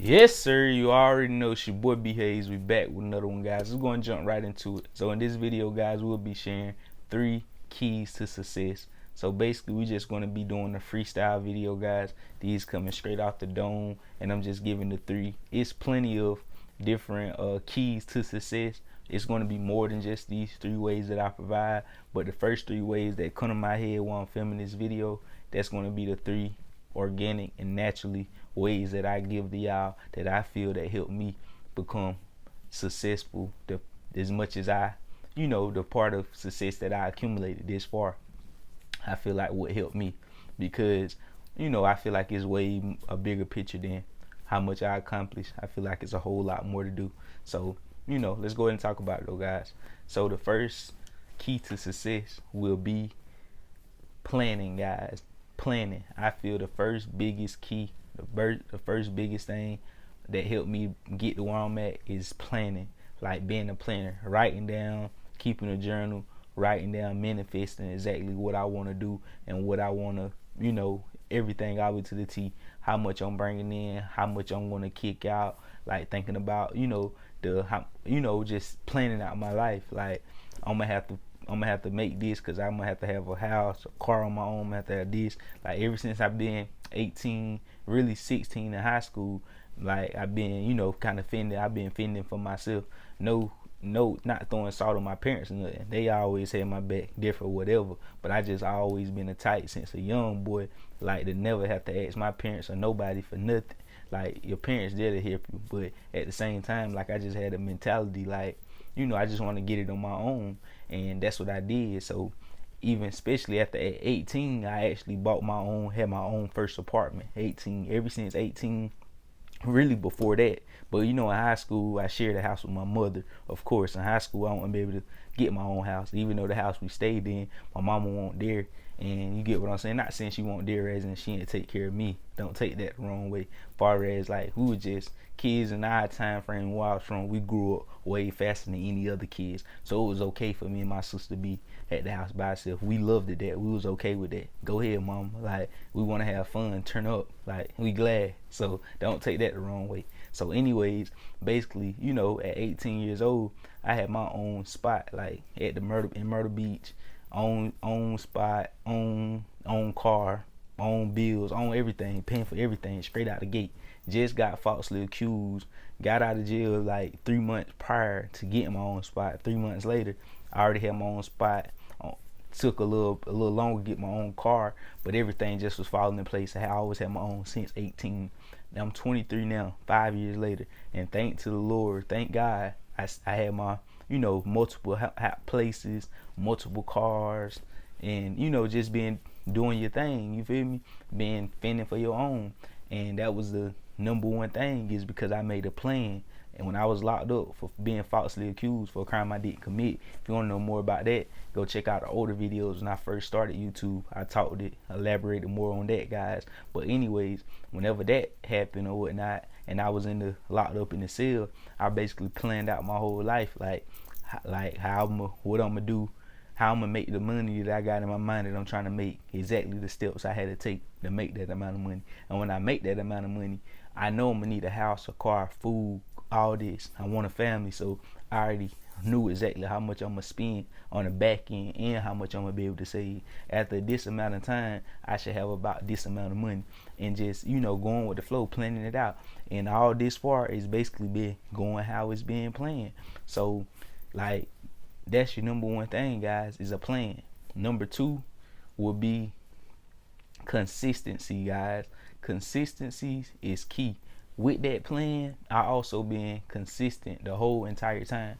Yes, sir. You already know it's your boy B Hayes. We back with another one, guys. We're going to jump right into it. So in this video, guys, we'll be sharing 3 keys to success. So basically, we're just going to be doing a freestyle video, guys. These coming straight off the dome, and I'm just giving the 3. It's plenty of different keys to success. It's going to be more than just these 3 ways that I provide, but the first 3 ways that come to my head while I'm filming this video, that's going to be the 3 organic and naturally ways that I give to y'all that I feel that help me become successful as much as the part of success that I accumulated this far. I feel like what helped me because I feel like it's way a bigger picture than how much I accomplished. I feel like it's a whole lot more to do. So let's go ahead and talk about it though, guys. So the first key to success will be planning, guys. Planning. I feel the first biggest key, the first biggest thing that helped me get to where I'm at is planning. Like being a planner, writing down, keeping a journal, writing down, manifesting exactly what I want to do and what I want to, everything I would to the T. How much I'm bringing in, how much I'm going to kick out. Like thinking about, just planning out my life. Like I'm gonna have to make this because I'm gonna have to have a house, a car on my own. I'm gonna have to have this. Like ever since I've been 18, really 16 in high school, like I've been, kind of fending. I've been fending for myself. No, not throwing salt on my parents or nothing. They always had my back, different whatever. But I just always been a tight since a young boy, like to never have to ask my parents or nobody for nothing. Like your parents there to help you, but at the same time, like I just had a mentality like, I just want to get it on my own, and that's what I did. So even especially after at 18, I actually had my own first apartment. 18, ever since 18, really before that. But in high school, I shared a house with my mother. Of course, in high school, I want to be able to get my own house, even though the house we stayed in, my mama won't dare. And you get what I'm saying? Not saying she won't dare as in she ain't take care of me. Don't take that the wrong way. Far as like we were just kids in our time frame where I was from, we grew up way faster than any other kids. So it was okay for me and my sister to be at the house by ourselves. We loved it that. We was okay with that. Go ahead, mama. Like we want to have fun, turn up. Like we glad. So don't take that the wrong way. So anyways, basically, at 18 years old, I had my own spot, like at the Myrtle Beach, own spot, own car, own bills, own everything, paying for everything straight out the gate. Just got falsely accused, got out of jail like 3 months prior to getting my own spot. 3 months later, I already had my own spot. Took a little longer to get my own car, but everything just was falling in place. I always had my own since 18. Now I'm 23 now, 5 years later, and thank to the Lord, thank God, I had my multiple places, multiple cars, and just doing your thing. You feel me? Being fending for your own, and that was the number one thing is because I made a plan. And when I was locked up for being falsely accused for a crime I didn't commit, if you want to know more about that, go check out the older videos when I first started YouTube. I elaborated more on that, guys. But anyways, whenever that happened or whatnot, and I was locked up in the cell, I basically planned out my whole life, like what I'm gonna do, how I'm gonna make the money that I got in my mind that I'm trying to make, exactly the steps I had to take to make that amount of money. And when I make that amount of money, I know I'm gonna need a house, a car, food, all this. I want a family, so I already knew exactly how much I'm gonna spend on the back end and how much I'm gonna be able to save. After this amount of time, I should have about this amount of money, and just going with the flow, planning it out. And all this far is basically been going how it's been planned. So like that's your number one thing, guys, is a plan. Number 2 will be consistency, guys. Consistency is key. With that plan, I also been consistent the whole entire time.